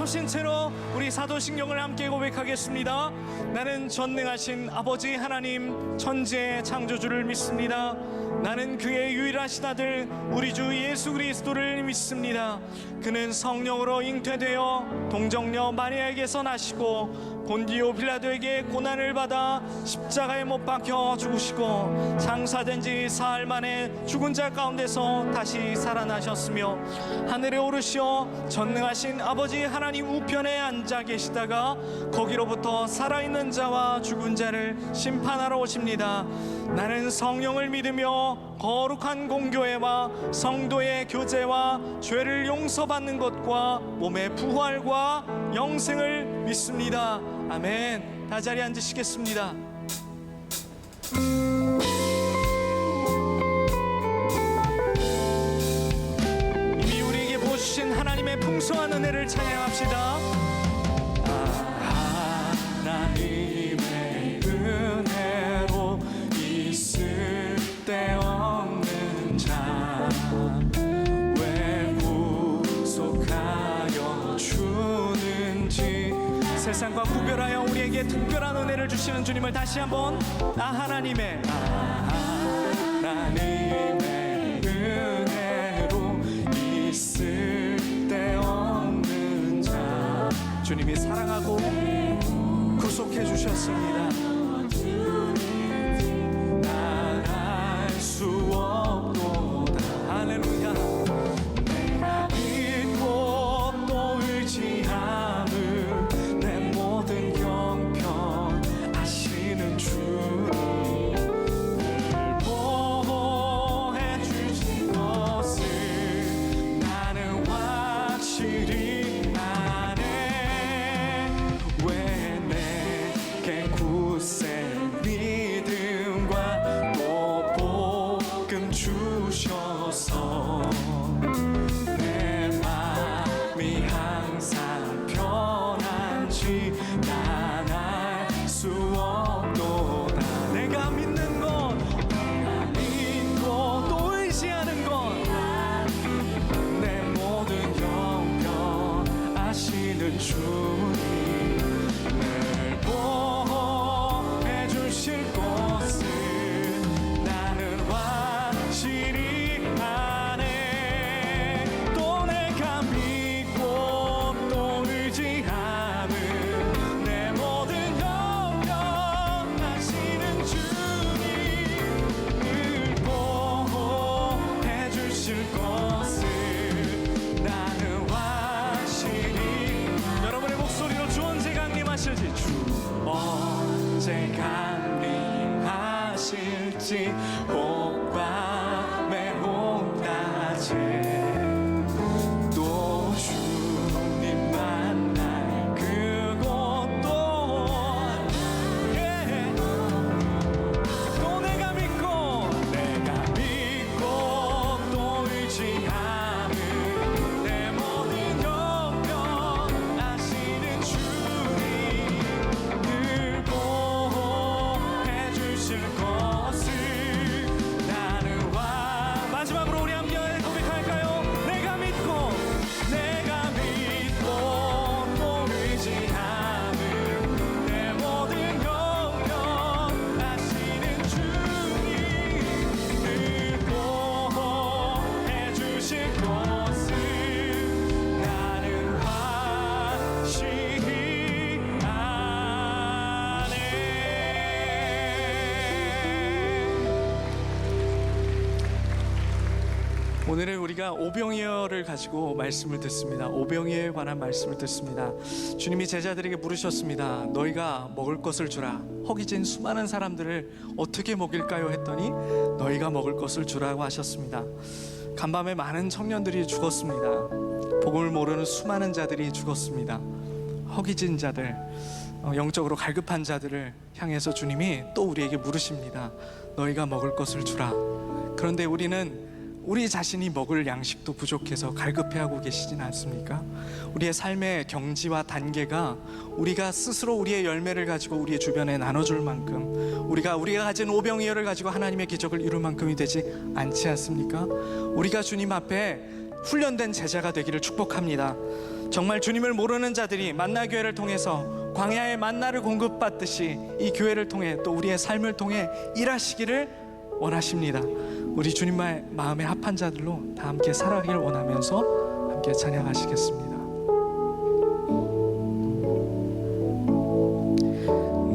서신 채로 우리 사도신경을 함께 고백하겠습니다. 나는 전능하신 아버지 하나님 천지의 창조주를 믿습니다. 나는 그의 유일하신 아들 우리 주 예수 그리스도를 믿습니다. 그는 성령으로 잉태되어 동정녀 마리아에게서 나시고 본디오 빌라도에게 고난을 받아 십자가에 못 박혀 죽으시고 장사된 지 사흘 만에 죽은 자 가운데서 다시 살아나셨으며 하늘에 오르시어 전능하신 아버지 하나님 우편에 앉아 계시다가 거기로부터 살아있는 자와 죽은 자를 심판하러 오십니다. 나는 성령을 믿으며 거룩한 공교회와 성도의 교제와 죄를 용서받는 것과 몸의 부활과 영생을 믿습니다. 아멘. 다 자리에 앉으시겠습니다. 이미 우리에게 보여주신 하나님의 풍성한 은혜를 찬양합시다. 하나님의 은혜로 있을 때 없는 자 왜 구속하여 주는지 세상과 구별하여 우리에게 특별한 은혜를 주시는 주님을 다시 한번 하나님의 은혜로 있을 때 없는 자 주님이 사랑하고 구속해 주셨습니다. 난 알 수 없도다. 할렐루야. 내가 믿고 또 의지함은 내 모든 형편 아시는 주님 늘 보호해 주신 것을 나는 확실히 아네. 왜 내게 굳세 믿음과 또 복음 주셔서 내 맘이 항상 편한지 난 알 수 없도다. 내가 믿는 것, 내가 믿고 또 의지하는 것, 내 모든 형편 아시는 주님 늘 보호해 주실 것을 나는 확실히 아네. 또 내가 믿고 또 의지함은 내 모든 형편 아시는 주님 늘 보호해 주실 것을 나는 확실히. 여러분의 목소리로 주 언제 강림하실지, 주 언제 강림하실지 복밤에 온낮에 또 주님 만날 그곳도 또 내가 믿고 또 의지함은 내 모든 형편 아시는 주님 늘 보호해 주실 것을 나는 마지막으로 우리 함께 고백할까요? 내가 믿고 또 의지함은 내 모든 형편 아시는 주님 늘 보호해 주실 것을 나는 확실히 아네. 오늘은 우리가 오병이어를 가지고 말씀을 듣습니다. 오병이어에 관한 말씀을 듣습니다. 주님이 제자들에게 물으셨습니다. 너희가 먹을 것을 주라. 허기진 수많은 사람들을 어떻게 먹일까요? 했더니 너희가 먹을 것을 주라고 하셨습니다. 간밤에 많은 청년들이 죽었습니다. 복음을 모르는 수많은 자들이 죽었습니다. 허기진 자들, 영적으로 갈급한 자들을 향해서 주님이 또 우리에게 물으십니다. 너희가 먹을 것을 주라. 그런데 우리는 우리 자신이 먹을 양식도 부족해서 갈급해하고 계시진 않습니까? 우리의 삶의 경지와 단계가 우리가 스스로 우리의 열매를 가지고 우리의 주변에 나눠줄 만큼 우리가 가진 오병이어를 가지고 하나님의 기적을 이룰 만큼이 되지 않지 않습니까? 우리가 주님 앞에 훈련된 제자가 되기를 축복합니다. 정말 주님을 모르는 자들이 만나교회를 통해서 광야의 만나를 공급받듯이 이 교회를 통해 또 우리의 삶을 통해 일하시기를 원하십니다. 우리 주님의 마음에 합한 자들로 다 함께 살아가기를 원하면서 함께 찬양하시겠습니다.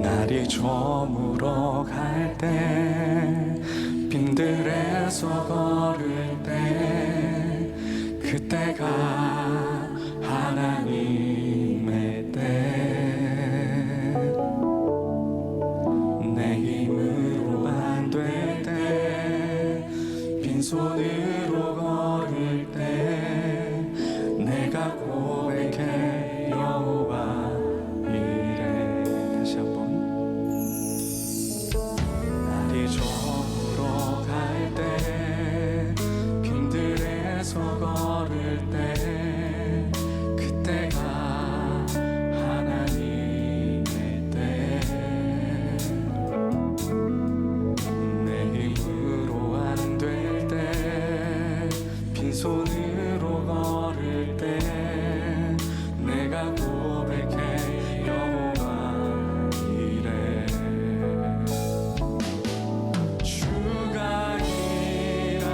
날이 저물어 갈 때 빈들에서 걸을 때 그때가 하나님의 때 내 힘으로 안 될 때 빈손으로 걸을 때 내가 고백해 여호와 이래. 다시 한번. 날이 저물어 갈 때 빈들에서 걸을 때 그때가 하나님의 때 내 힘으로 안 될 때 빈손으로 걸을 때 내가 고백해 여호와 이래. 주가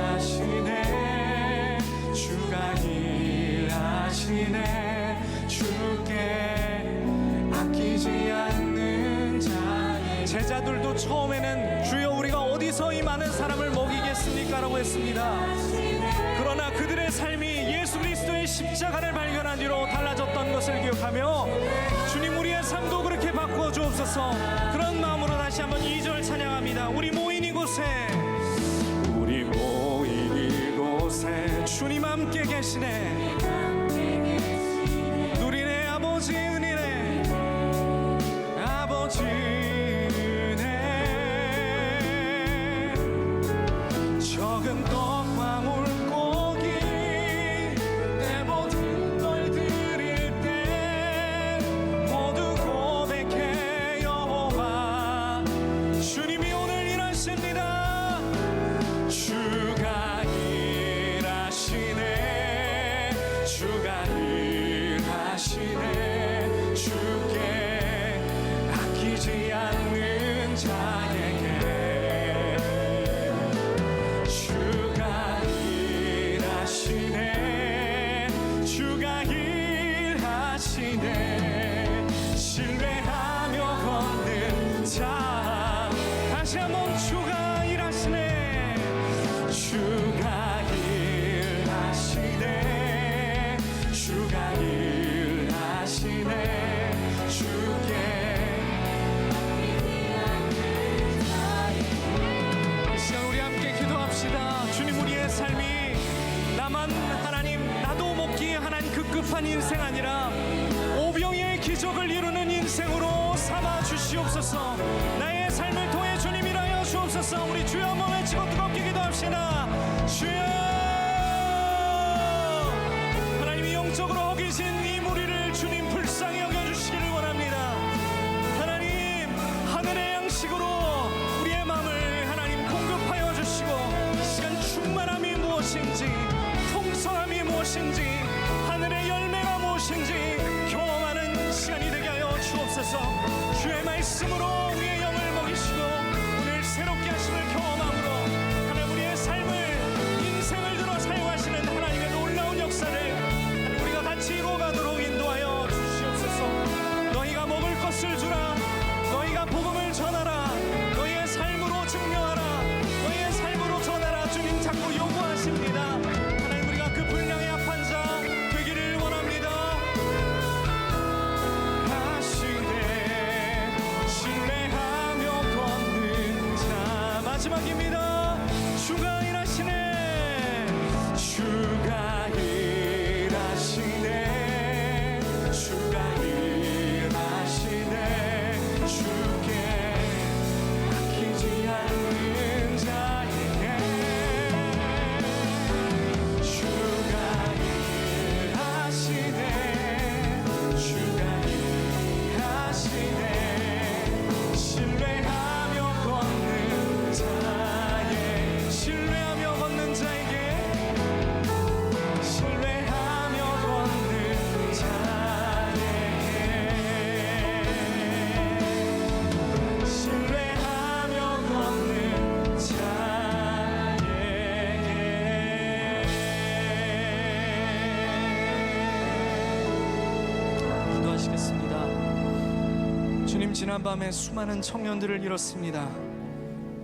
일하시네 주가 일하시네 주께 아끼지 않는 자의. 제자들도 처음에는 주여 우리가 어디서 이 많은 사람을 먹이겠습니까? 라고 했습니다. 그러나 그들의 삶이 예수 그리스도의 십자가를 발견한 뒤로 달라졌던 것을 기억하며 주님 우리의 삶도 그렇게 바꾸어 주옵소서. 그런 마음으로 다시 한번 2절 찬양합니다. 우리 모인 이곳에 주님 함께 계시네. 누리네 아버지 은혜네. 아버지 은혜. 적은 떡방울 고기 내 모든 걸 드릴 때 모두 고백해 여호와. 주님이 오늘 일하십니다. 주가 일하시네 주가 일하시네 주께 아끼지 않는 자에게. 주가 일하시네 주가 일하시네 신뢰하며 걷는 자. 다시 한번 주가 일하시네 주가 일하시네 주가 일하시네 주께. 이 시간 우리 함께 기도합시다. 주님 우리의 삶이 나만 하나님 나도 먹기에 하나님 급급한 인생 아니라 오병이의 기적을 이루는 인생으로 삼아 주시옵소서. 나의 삶을 통해 주님 일하여 주옵소서. 우리 주여 한번 외치고 뜨겁게 기도합시다. 주여. 하나님이 영적으로 허기진 이 무리를 주님 불쌍히 여겨주시기를 원합니다. 하나님 하늘의 양식으로 우리의 마음을 하나님 공급하여 주시고 이 시간 충만함이 무엇인지 풍성함이 무엇인지 하늘의 열매가 무엇인지 경험하는 시간이 되게 하여 주옵소서. 주의 말씀으로 우리의 영을 먹이시고 오늘 새롭게 하심을 경험함으로 하나님 우리의 삶을 인생을 들어 사용하시는 하나님의 놀라운 역사를 우리가 같이 이루어가도록 인도하여 주시옵소서. 너희가 먹을 것을 주라. 너희가 복음을 전하라. 너희의 삶으로 증명하라. 너희의 삶으로 전하라. 주님 자꾸 요구하십니다. 하나님 우리가 그 분량에 합한 자 되기를 원합니다. 하시네 신뢰 주님, 지난밤에 수많은 청년들을 잃었습니다.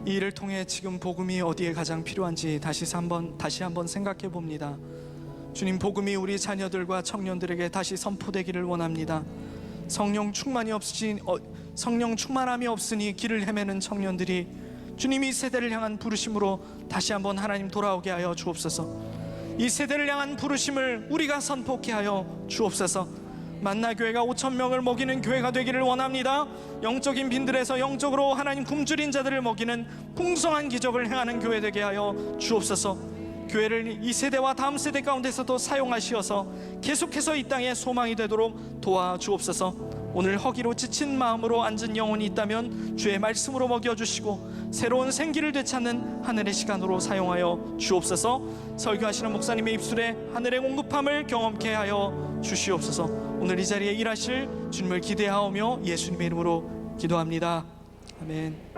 이 일을 통해 지금 복음이 어디에 가장 필요한지 다시 한번 생각해 봅니다. 주님, 복음이 우리 자녀들과 청년들에게 다시 선포되기를 원합니다. 성령 충만함이 없으니 길을 헤매는 청년들이 주님이 이 세대를 향한 부르심으로 다시 한번 하나님 돌아오게 하여 주옵소서. 이 세대를 향한 부르심을 우리가 선포케 하여 주옵소서. 만나교회가 5,000명을 먹이는 교회가 되기를 원합니다. 영적인 빈들에서 영적으로 하나님 굶주린 자들을 먹이는 풍성한 기적을 행하는 교회 되게 하여 주옵소서. 교회를 이 세대와 다음 세대 가운데서도 사용하시어서 계속해서 이 땅에 소망이 되도록 도와주옵소서. 오늘 허기로 지친 마음으로 앉은 영혼이 있다면 주의 말씀으로 먹여주시고 새로운 생기를 되찾는 하늘의 시간으로 사용하여 주옵소서. 설교하시는 목사님의 입술에 하늘의 공급함을 경험케 하여 주시옵소서. 오늘 이 자리에 일하실 주님을 기대하오며 예수님의 이름으로 기도합니다. 아멘.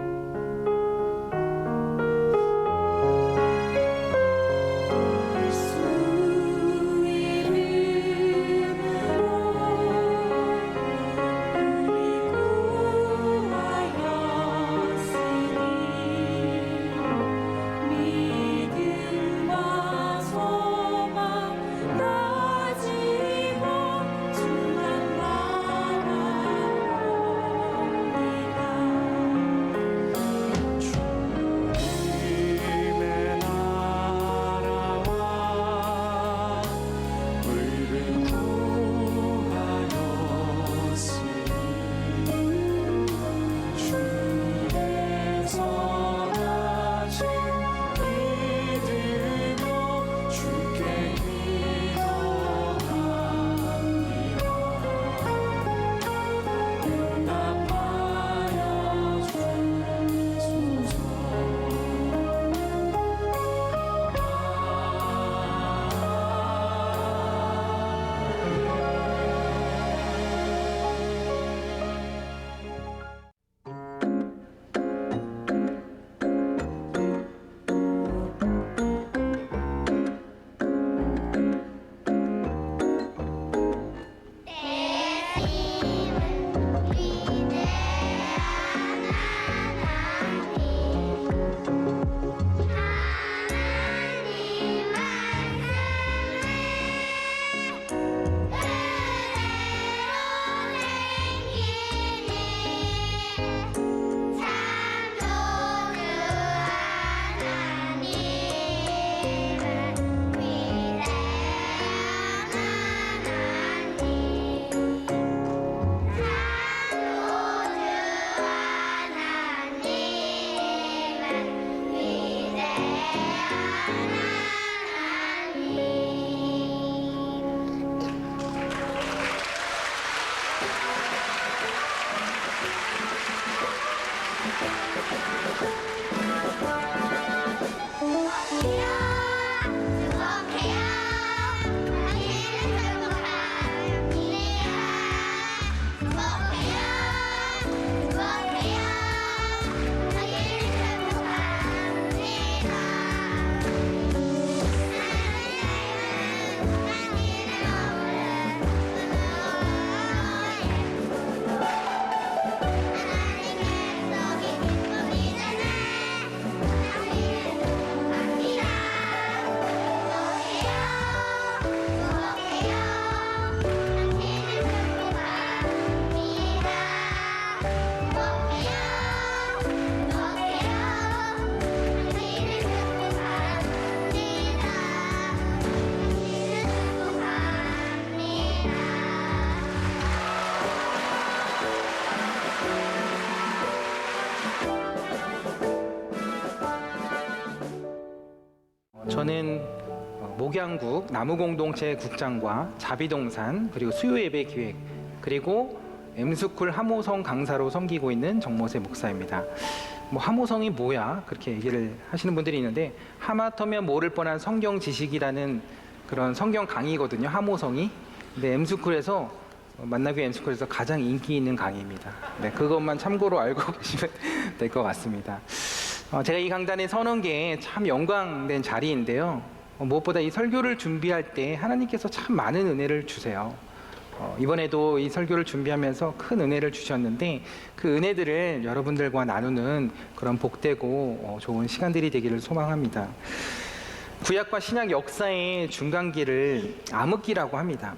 저는 목양국 나무공동체 국장과 자비동산 그리고 수요예배 기획 그리고 M스쿨 하모성 강사로 섬기고 있는 정모세 목사입니다. 하모성이 뭐야? 그렇게 얘기를 하시는 분들이 있는데 하마터면 모를 뻔한 성경 지식이라는 그런 성경 강의거든요. 하모성이. 근데 M스쿨에서 만나교회 M스쿨에서 가장 인기 있는 강의입니다. 네, 그것만 참고로 알고 계시면 될 것 같습니다. 제가 이 강단에 서는 게 참 영광된 자리인데요. 무엇보다 이 설교를 준비할 때 하나님께서 참 많은 은혜를 주세요. 이번에도 이 설교를 준비하면서 큰 은혜를 주셨는데 그 은혜들을 여러분들과 나누는 그런 복되고 좋은 시간들이 되기를 소망합니다. 구약과 신약 역사의 중간기를 암흑기라고 합니다.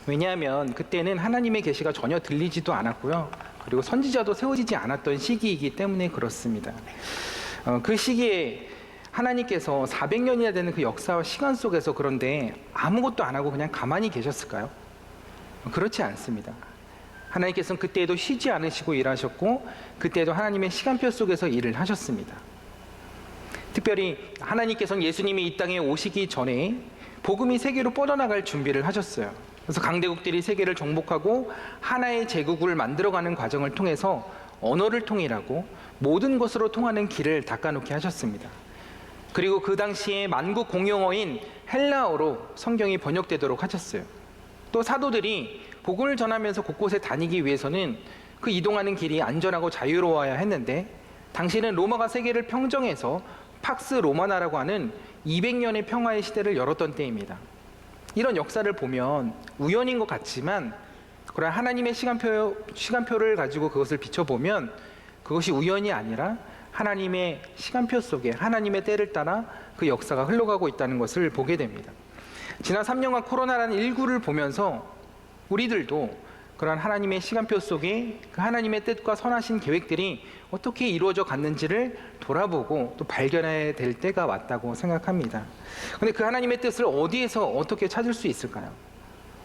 왜냐하면 그때는 하나님의 계시가 전혀 들리지도 않았고요. 그리고 선지자도 세워지지 않았던 시기이기 때문에 그렇습니다. 그 시기에 하나님께서 400년이나 되는 그 역사와 시간 속에서 그런데 아무것도 안 하고 그냥 가만히 계셨을까요? 그렇지 않습니다. 하나님께서는 그때에도 쉬지 않으시고 일하셨고 그때에도 하나님의 시간표 속에서 일을 하셨습니다. 특별히 하나님께서는 예수님이 이 땅에 오시기 전에 복음이 세계로 뻗어나갈 준비를 하셨어요. 그래서 강대국들이 세계를 정복하고 하나의 제국을 만들어가는 과정을 통해서 언어를 통일하고 모든 것으로 통하는 길을 닦아놓게 하셨습니다. 그리고 그 당시에 만국 공용어인 헬라어로 성경이 번역되도록 하셨어요. 또 사도들이 복음을 전하면서 곳곳에 다니기 위해서는 그 이동하는 길이 안전하고 자유로워야 했는데 당시는 로마가 세계를 평정해서 팍스 로마나라고 하는 200년의 평화의 시대를 열었던 때입니다. 이런 역사를 보면 우연인 것 같지만 그러나 하나님의 시간표를 가지고 그것을 비춰보면 그것이 우연이 아니라 하나님의 시간표 속에 하나님의 때를 따라 그 역사가 흘러가고 있다는 것을 보게 됩니다. 지난 3년간 코로나라는 일구를 보면서 우리들도 그런 하나님의 시간표 속에 그 하나님의 뜻과 선하신 계획들이 어떻게 이루어져 갔는지를 돌아보고 또 발견해야 될 때가 왔다고 생각합니다. 그런데 그 하나님의 뜻을 어디에서 어떻게 찾을 수 있을까요?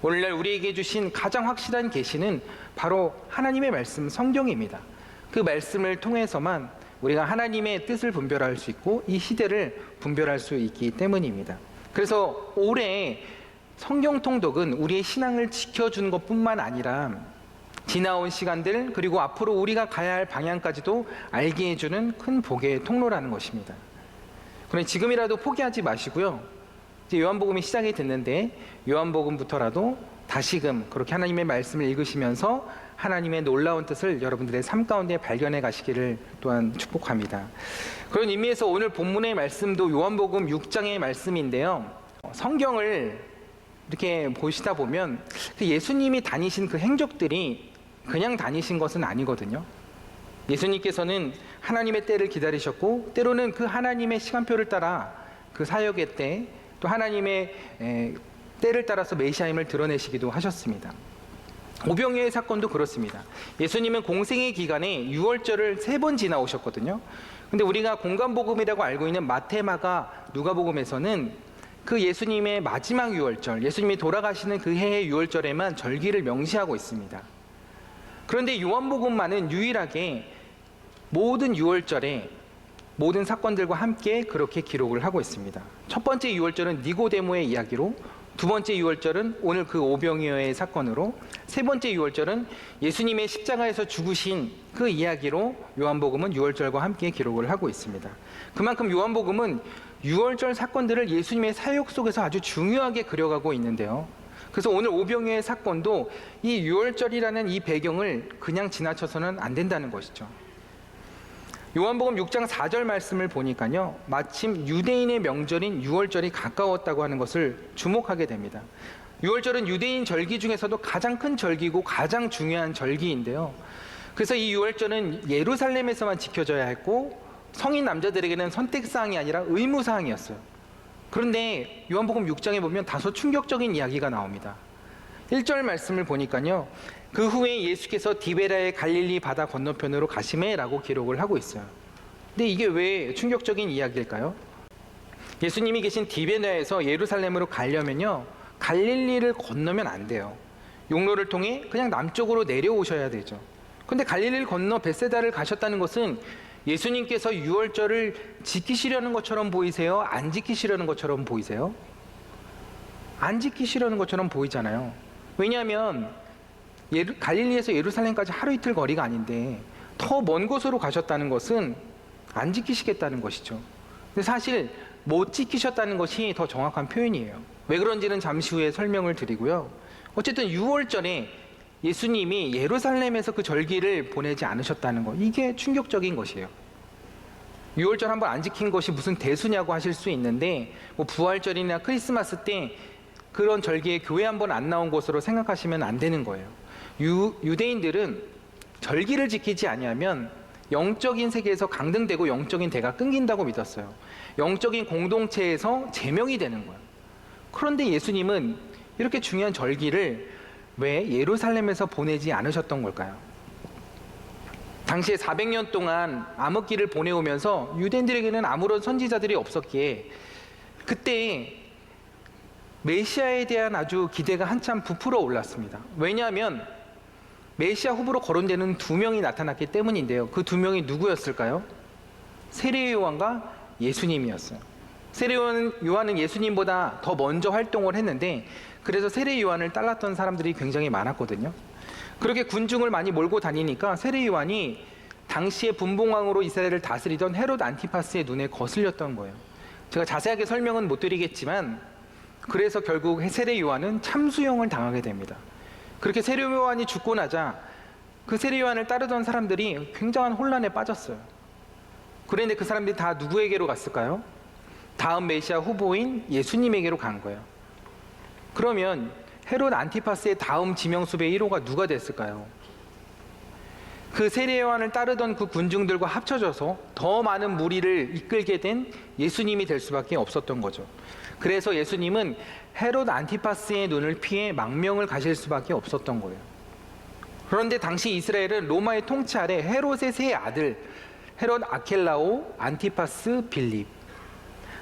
오늘날 우리에게 주신 가장 확실한 계시는 바로 하나님의 말씀 성경입니다. 그 말씀을 통해서만 우리가 하나님의 뜻을 분별할 수 있고 이 시대를 분별할 수 있기 때문입니다. 그래서 올해 성경 통독은 우리의 신앙을 지켜주는 것뿐만 아니라 지나온 시간들 그리고 앞으로 우리가 가야 할 방향까지도 알게 해주는 큰 복의 통로라는 것입니다. 그러니 지금이라도 포기하지 마시고요. 이제 요한복음이 시작이 됐는데 요한복음부터라도 다시금 그렇게 하나님의 말씀을 읽으시면서 하나님의 놀라운 뜻을 여러분들의 삶 가운데 발견해 가시기를 또한 축복합니다. 그런 의미에서 오늘 본문의 말씀도 요한복음 6장의 말씀인데요. 성경을 이렇게 보시다 보면 그 예수님이 다니신 그 행적들이 그냥 다니신 것은 아니거든요. 예수님께서는 하나님의 때를 기다리셨고 때로는 그 하나님의 시간표를 따라 그 사역의 때 또 하나님의 때를 따라서 메시아임을 드러내시기도 하셨습니다. 오병이어의 사건도 그렇습니다. 예수님은 공생의 기간에 6월절을 3번 지나오셨거든요. 근데 우리가 공간복음이라고 알고 있는 마태, 마가, 누가복음에서는 그 예수님의 마지막 6월절, 예수님이 돌아가시는 그 해의 6월절에만 절기를 명시하고 있습니다. 그런데 요한복음만은 유일하게 모든 6월절에 모든 사건들과 함께 그렇게 기록을 하고 있습니다. 첫 번째 6월절은 니고데모의 이야기로, 두 번째 6월절은 오늘 그 오병이어의 사건으로, 세 번째 6월절은 예수님의 십자가에서 죽으신 그 이야기로 요한복음은 6월절과 함께 기록을 하고 있습니다. 그만큼 요한복음은 6월절 사건들을 예수님의 사역 속에서 아주 중요하게 그려가고 있는데요. 그래서 오늘 오병이어의 사건도 이 6월절이라는 이 배경을 그냥 지나쳐서는 안 된다는 것이죠. 요한복음 6장 4절 말씀을 보니까요, 마침 유대인의 명절인 6월절이 가까웠다고 하는 것을 주목하게 됩니다. 6월절은 유대인 절기 중에서도 가장 큰 절기고 가장 중요한 절기인데요. 그래서 이 6월절은 예루살렘에서만 지켜져야 했고 성인 남자들에게는 선택사항이 아니라 의무사항이었어요. 그런데 요한복음 6장에 보면 다소 충격적인 이야기가 나옵니다. 1절 말씀을 보니까요, 그 후에 예수께서 디베라의 갈릴리 바다 건너편으로 가시매라고 기록을 하고 있어요. 근데 이게 왜 충격적인 이야기일까요? 예수님이 계신 디베라에서 예루살렘으로 가려면요, 갈릴리를 건너면 안 돼요. 용로를 통해 그냥 남쪽으로 내려오셔야 되죠. 근데 갈릴리를 건너 벳세다를 가셨다는 것은 예수님께서 6월절을 지키시려는 것처럼 보이세요? 안 지키시려는 것처럼 보이세요? 안 지키시려는 것처럼 보이잖아요. 왜냐하면 갈릴리에서 예루살렘까지 하루 이틀 거리가 아닌데 더 먼 곳으로 가셨다는 것은 안 지키시겠다는 것이죠. 근데 사실 못 지키셨다는 것이 더 정확한 표현이에요. 왜 그런지는 잠시 후에 설명을 드리고요. 어쨌든 6월절에 예수님이 예루살렘에서 그 절기를 보내지 않으셨다는 것, 이게 충격적인 것이에요. 6월절 한번 안 지킨 것이 무슨 대수냐고 하실 수 있는데, 뭐 부활절이나 크리스마스 때 그런 절기에 교회 한 번 안 나온 것으로 생각하시면 안 되는 거예요. 유대인들은 절기를 지키지 아니하면 영적인 세계에서 강등되고 영적인 대가 끊긴다고 믿었어요. 영적인 공동체에서 제명이 되는 거예요. 그런데 예수님은 이렇게 중요한 절기를 왜 예루살렘에서 보내지 않으셨던 걸까요? 당시에 400년 동안 암흑기를 보내오면서 유대인들에게는 아무런 선지자들이 없었기에 그때 메시아에 대한 아주 기대가 한참 부풀어 올랐습니다. 왜냐하면 메시아 후보로 거론되는 2명이 나타났기 때문인데요. 그 2명이 누구였을까요? 세례 요한과 예수님이었어요. 세례 요한은 예수님보다 더 먼저 활동을 했는데 그래서 세례 요한을 따랐던 사람들이 굉장히 많았거든요. 그렇게 군중을 많이 몰고 다니니까 세례 요한이 당시에 분봉왕으로 이스라엘을 다스리던 헤롯 안티파스의 눈에 거슬렸던 거예요. 제가 자세하게 설명은 못 드리겠지만 그래서 결국 세례 요한은 참수형을 당하게 됩니다. 그렇게 세례 요한이 죽고 나자 그 세례 요한을 따르던 사람들이 굉장한 혼란에 빠졌어요. 그런데 그 사람들이 다 누구에게로 갔을까요? 다음 메시아 후보인 예수님에게로 간 거예요. 그러면 헤롯 안티파스의 다음 지명수배 1호가 누가 됐을까요? 그 세례 요한을 따르던 그 군중들과 합쳐져서 더 많은 무리를 이끌게 된 예수님이 될 수밖에 없었던 거죠. 그래서 예수님은 헤롯 안티파스의 눈을 피해 망명을 가실 수밖에 없었던 거예요. 그런데 당시 이스라엘은 로마의 통치 아래 헤롯의 세 아들 헤롯 아켈라오, 안티파스, 빌립,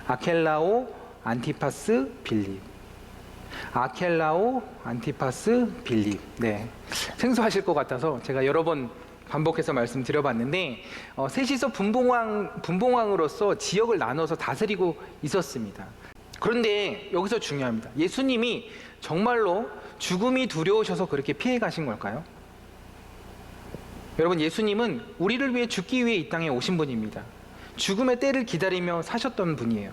아켈라오, 안티파스, 빌립, 아켈라오, 안티파스, 빌립. 네, 생소하실 것 같아서 제가 여러 번 반복해서 말씀드려봤는데 셋이서 분봉왕으로서 지역을 나눠서 다스리고 있었습니다. 그런데 여기서 중요합니다. 예수님이 정말로 죽음이 두려우셔서 그렇게 피해 가신 걸까요? 여러분, 예수님은 우리를 위해 죽기 위해 이 땅에 오신 분입니다. 죽음의 때를 기다리며 사셨던 분이에요.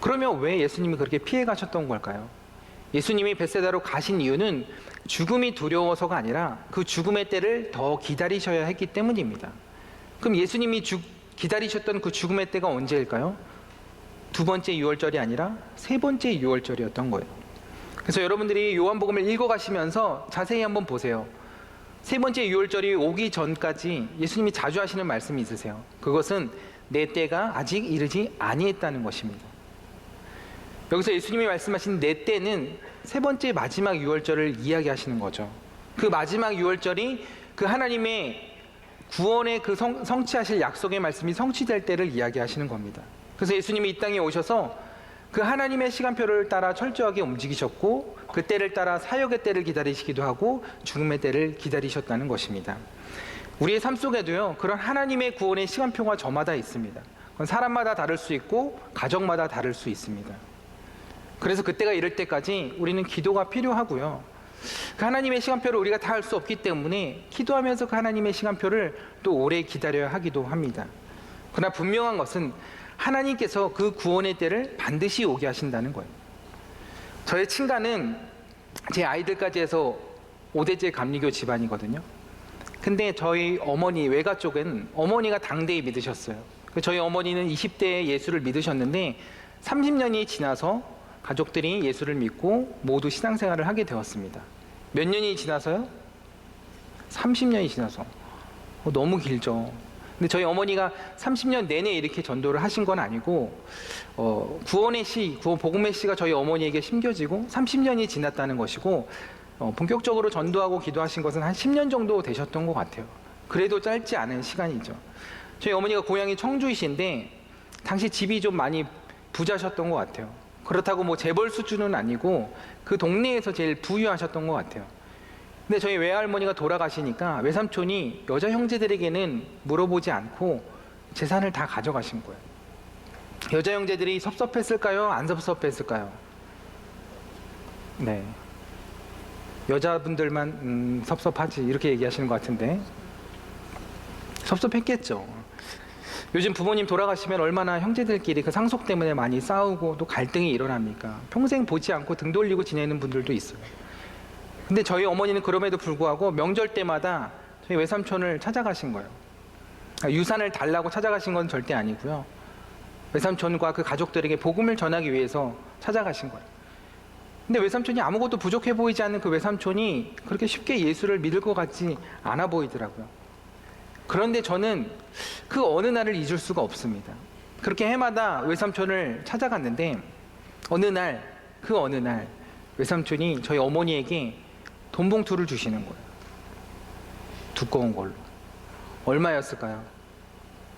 그러면 왜 예수님이 그렇게 피해 가셨던 걸까요? 예수님이 벳세다로 가신 이유는 죽음이 두려워서가 아니라 그 죽음의 때를 더 기다리셔야 했기 때문입니다. 그럼 예수님이 기다리셨던 그 죽음의 때가 언제일까요? 2번째 유월절이 아니라 3번째 유월절이었던 거예요. 그래서 여러분들이 요한복음을 읽어가시면서 자세히 한번 보세요. 3번째 유월절이 오기 전까지 예수님이 자주 하시는 말씀이 있으세요. 그것은 내 때가 아직 이르지 아니했다는 것입니다. 여기서 예수님이 말씀하신 내 때는 3번째 마지막 유월절을 이야기하시는 거죠. 그 마지막 유월절이 그 하나님의 구원의 그 성취하실 약속의 말씀이 성취될 때를 이야기하시는 겁니다. 그래서 예수님이 이 땅에 오셔서 그 하나님의 시간표를 따라 철저하게 움직이셨고 그 때를 따라 사역의 때를 기다리시기도 하고 죽음의 때를 기다리셨다는 것입니다. 우리의 삶 속에도요, 그런 하나님의 구원의 시간표가 저마다 있습니다. 그건 사람마다 다를 수 있고 가정마다 다를 수 있습니다. 그래서 그때가 이럴 때까지 우리는 기도가 필요하고요. 그 하나님의 시간표를 우리가 다 할 수 없기 때문에 기도하면서 그 하나님의 시간표를 또 오래 기다려야 하기도 합니다. 그러나 분명한 것은 하나님께서 그 구원의 때를 반드시 오게 하신다는 거예요. 저의 친가는 제 아이들까지 해서 5대째 감리교 집안이거든요. 근데 저희 어머니 외가 쪽은 어머니가 당대에 믿으셨어요. 저희 어머니는 20대에 예수를 믿으셨는데 30년이 지나서 가족들이 예수를 믿고 모두 신앙생활을 하게 되었습니다. 몇 년이 지나서요? 30년이 지나서. 너무 길죠. 근데 저희 어머니가 30년 내내 이렇게 전도를 하신 건 아니고 구원의 씨, 복음의 씨가 저희 어머니에게 심겨지고 30년이 지났다는 것이고 본격적으로 전도하고 기도하신 것은 한 10년 정도 되셨던 것 같아요. 그래도 짧지 않은 시간이죠. 저희 어머니가 고향이 청주이신데 당시 집이 좀 많이 부자셨던 것 같아요. 그렇다고 뭐 재벌 수준은 아니고 그 동네에서 제일 부유하셨던 것 같아요. 근데 저희 외할머니가 돌아가시니까 외삼촌이 여자 형제들에게는 물어보지 않고 재산을 다 가져가신 거예요. 여자 형제들이 섭섭했을까요? 안 섭섭했을까요? 네, 여자분들만 섭섭하지 이렇게 얘기하시는 것 같은데 섭섭했겠죠. 요즘 부모님 돌아가시면 얼마나 형제들끼리 그 상속 때문에 많이 싸우고 또 갈등이 일어납니까? 평생 보지 않고 등 돌리고 지내는 분들도 있어요. 근데 저희 어머니는 그럼에도 불구하고 명절 때마다 저희 외삼촌을 찾아가신 거예요. 유산을 달라고 찾아가신 건 절대 아니고요. 외삼촌과 그 가족들에게 복음을 전하기 위해서 찾아가신 거예요. 근데 외삼촌이 아무것도 부족해 보이지 않는 그 외삼촌이 그렇게 쉽게 예수를 믿을 것 같지 않아 보이더라고요. 그런데 저는 그 어느 날을 잊을 수가 없습니다. 그렇게 해마다 외삼촌을 찾아갔는데 어느 날 외삼촌이 저희 어머니에게 돈 봉투를 주시는 거예요. 두꺼운 걸로. 얼마였을까요?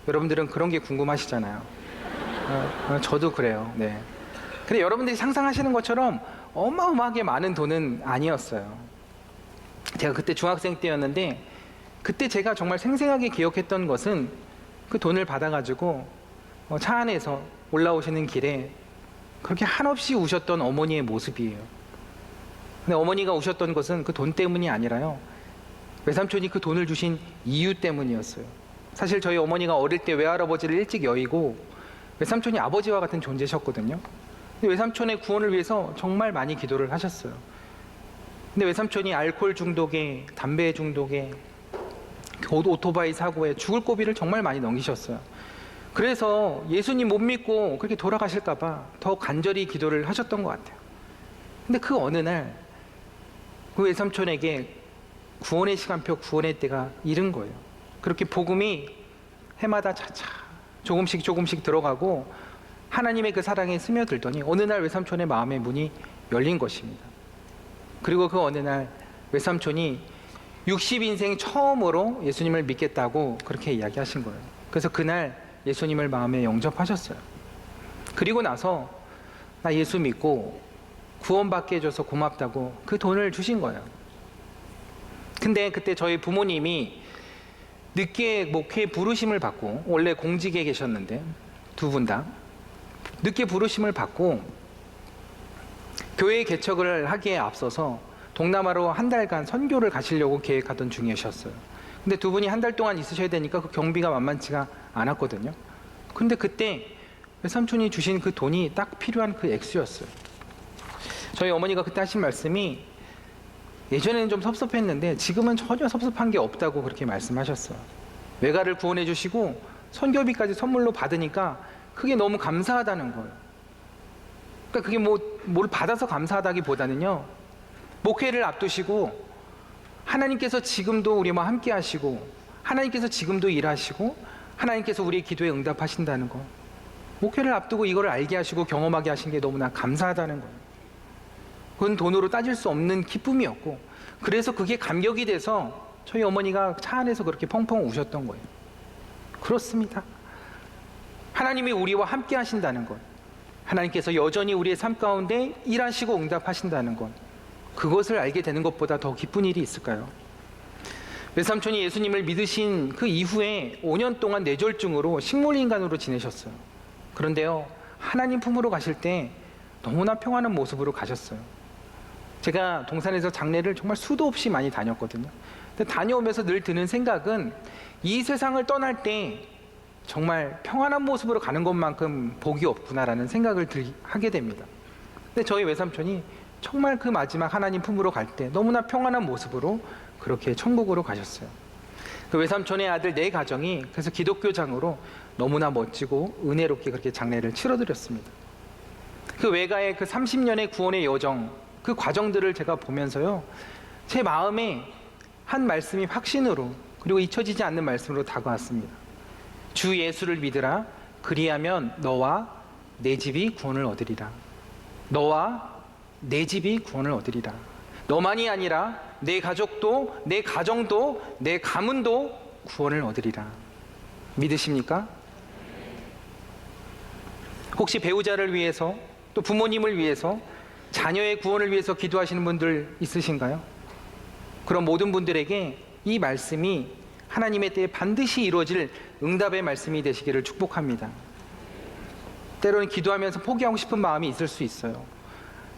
여러분들은 그런 게 궁금하시잖아요. 저도 그래요. 네. 근데 여러분들이 상상하시는 것처럼 어마어마하게 많은 돈은 아니었어요. 제가 그때 중학생 때였는데 그때 제가 정말 생생하게 기억했던 것은 그 돈을 받아가지고 차 안에서 올라오시는 길에 그렇게 한없이 우셨던 어머니의 모습이에요. 근데 어머니가 우셨던 것은 그 돈 때문이 아니라요. 외삼촌이 그 돈을 주신 이유 때문이었어요. 사실 저희 어머니가 어릴 때 외할아버지를 일찍 여의고 외삼촌이 아버지와 같은 존재셨거든요. 근데 외삼촌의 구원을 위해서 정말 많이 기도를 하셨어요. 근데 외삼촌이 알코올 중독에, 담배 중독에, 오토바이 사고에 죽을 고비를 정말 많이 넘기셨어요. 그래서 예수님 못 믿고 그렇게 돌아가실까봐 더 간절히 기도를 하셨던 것 같아요. 근데 그 어느 날 그 외삼촌에게 구원의 시간표, 구원의 때가 이른 거예요. 그렇게 복음이 해마다 차차 조금씩 들어가고 하나님의 그 사랑에 스며들더니 어느 날 외삼촌의 마음의 문이 열린 것입니다. 그리고 그 어느 날 외삼촌이 60인생 처음으로 예수님을 믿겠다고 그렇게 이야기하신 거예요. 그래서 그날 예수님을 마음에 영접하셨어요. 그리고 나서 나 예수 믿고 구원받게 해줘서 고맙다고 그 돈을 주신 거예요. 근데 그때 저희 부모님이 늦게 목회 부르심을 받고, 원래 공직에 계셨는데 두 분 다 늦게 부르심을 받고 교회 개척을 하기에 앞서서 동남아로 한 달간 선교를 가시려고 계획하던 중이셨어요. 근데 두 분이 한 달 동안 있으셔야 되니까 그 경비가 만만치가 않았거든요. 근데 그때 외삼촌이 주신 그 돈이 딱 필요한 그 액수였어요. 저희 어머니가 그때 하신 말씀이 예전에는 좀 섭섭했는데 지금은 전혀 섭섭한 게 없다고 그렇게 말씀하셨어요. 외가를 구원해 주시고 선교비까지 선물로 받으니까 그게 너무 감사하다는 거예요. 그러니까 그게 뭘 받아서 감사하다기보다는요, 목회를 앞두시고 하나님께서 지금도 우리와 함께 하시고 하나님께서 지금도 일하시고 하나님께서 우리의 기도에 응답하신다는 거, 목회를 앞두고 이걸 알게 하시고 경험하게 하신 게 너무나 감사하다는 거예요. 그건 돈으로 따질 수 없는 기쁨이었고, 그래서 그게 감격이 돼서 저희 어머니가 차 안에서 그렇게 펑펑 우셨던 거예요. 그렇습니다. 하나님이 우리와 함께 하신다는 것, 하나님께서 여전히 우리의 삶 가운데 일하시고 응답하신다는 것, 그것을 알게 되는 것보다 더 기쁜 일이 있을까요? 외삼촌이 예수님을 믿으신 그 이후에 5년 동안 뇌졸중으로 식물인간으로 지내셨어요. 그런데요, 하나님 품으로 가실 때 너무나 평안한 모습으로 가셨어요. 제가 동산에서 장례를 정말 수도 없이 많이 다녔거든요. 근데 다녀오면서 늘 드는 생각은 이 세상을 떠날 때 정말 평안한 모습으로 가는 것만큼 복이 없구나라는 생각을 하게 됩니다. 근데 저희 외삼촌이 정말 그 마지막 하나님 품으로 갈 때 너무나 평안한 모습으로 그렇게 천국으로 가셨어요. 그 외삼촌의 아들 네 가정이 그래서 기독교장으로 너무나 멋지고 은혜롭게 그렇게 장례를 치러드렸습니다. 그 외가의 그 30년의 구원의 여정, 그 과정들을 제가 보면서요, 제 마음에 한 말씀이 확신으로 그리고 잊혀지지 않는 말씀으로 다가왔습니다. 주 예수를 믿으라. 그리하면 너와 내 집이 구원을 얻으리라. 너와 내 집이 구원을 얻으리라. 너만이 아니라 내 가족도, 내 가정도, 내 가문도 구원을 얻으리라. 믿으십니까? 혹시 배우자를 위해서, 또 부모님을 위해서, 자녀의 구원을 위해서 기도하시는 분들 있으신가요? 그런 모든 분들에게 이 말씀이 하나님의 때에 반드시 이루어질 응답의 말씀이 되시기를 축복합니다. 때로는 기도하면서 포기하고 싶은 마음이 있을 수 있어요.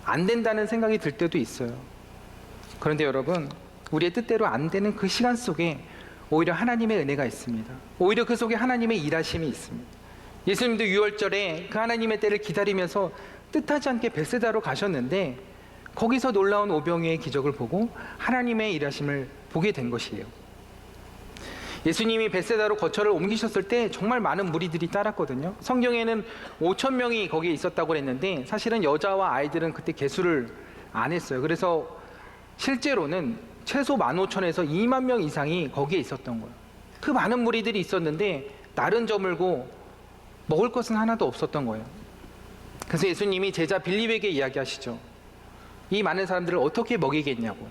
안 된다는 생각이 들 때도 있어요. 그런데 여러분, 우리의 뜻대로 안 되는 그 시간 속에 오히려 하나님의 은혜가 있습니다. 오히려 그 속에 하나님의 일하심이 있습니다. 예수님도 유월절에 그 하나님의 때를 기다리면서 뜻하지 않게 벳세다로 가셨는데 거기서 놀라운 오병이의 기적을 보고 하나님의 일하심을 보게 된 것이에요. 예수님이 벳세다로 거처를 옮기셨을 때 정말 많은 무리들이 따랐거든요. 성경에는 5,000명이 거기에 있었다고 했는데 사실은 여자와 아이들은 그때 개수를 안 했어요. 그래서 실제로는 최소 15,000에서 2만 명 이상이 거기에 있었던 거예요. 그 많은 무리들이 있었는데 날은 저물고 먹을 것은 하나도 없었던 거예요. 그래서 예수님이 제자 빌립에게 이야기하시죠. 이 많은 사람들을 어떻게 먹이겠냐고.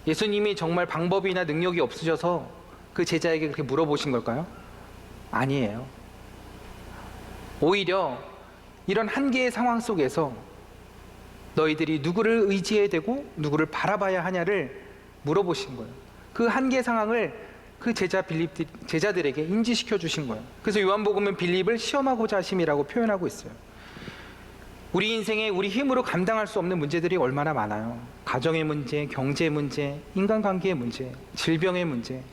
예수님이 정말 방법이나 능력이 없으셔서 그 제자에게 그렇게 물어보신 걸까요? 아니에요. 오히려 이런 한계의 상황 속에서 너희들이 누구를 의지해야 되고 누구를 바라봐야 하냐를 물어보신 거예요. 그 한계 상황을 그 제자들에게 인지시켜 주신 거예요. 그래서 요한복음은 빌립을 시험하고자 하심이라고 표현하고 있어요. 우리 인생에 우리 힘으로 감당할 수 없는 문제들이 얼마나 많아요. 가정의 문제, 경제 문제, 인간관계의 문제, 질병의 문제,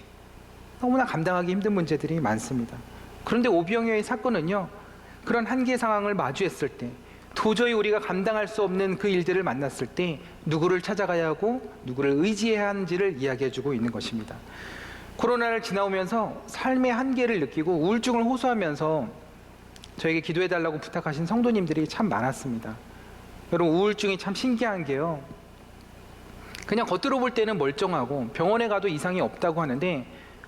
너무나 감당하기 힘든 문제들이 많습니다. 그런데 오병이어의 사건은요, 그런 한계 상황을 마주했을 때, 도저히 우리가 감당할 수 없는 그 일들을 만났을 때 누구를 찾아가야 하고 누구를 의지해야 하는지를 이야기해주고 있는 것입니다. 코로나를 지나오면서 삶의 한계를 느끼고 우울증을 호소하면서 저에게 기도해달라고 부탁하신 성도님들이 참 많았습니다. 여러분, 우울증이 참 신기한 게요, 그냥 겉으로 볼 때는 멀쩡하고 병원에 가도 이상이 없다고 하는데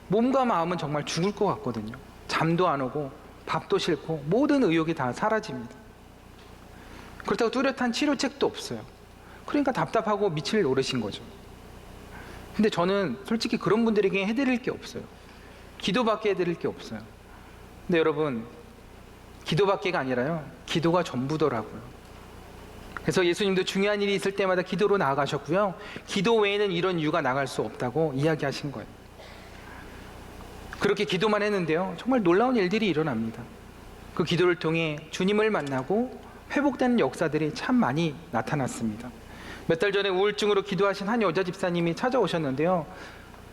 몸과 마음은 정말 죽을 것 같거든요. 잠도 안 오고 밥도 싫고 모든 의욕이 다 사라집니다. 그렇다고 뚜렷한 치료책도 없어요. 그러니까 답답하고 미칠 노릇인 거죠. 근데 저는 솔직히 그런 분들에게 해드릴 게 없어요. 기도밖에 해드릴 게 없어요. 근데 여러분, 기도밖에가 아니라요, 기도가 전부더라고요. 그래서 예수님도 중요한 일이 있을 때마다 기도로 나아가셨고요, 기도 외에는 이런 이유가 나갈 수 없다고 이야기하신 거예요. 그렇게 기도만 했는데요, 정말 놀라운 일들이 일어납니다. 그 기도를 통해 주님을 만나고 회복되는 역사들이 참 많이 나타났습니다. 몇 달 전에 우울증으로 기도하신 한 여자 집사님이 찾아오셨는데요,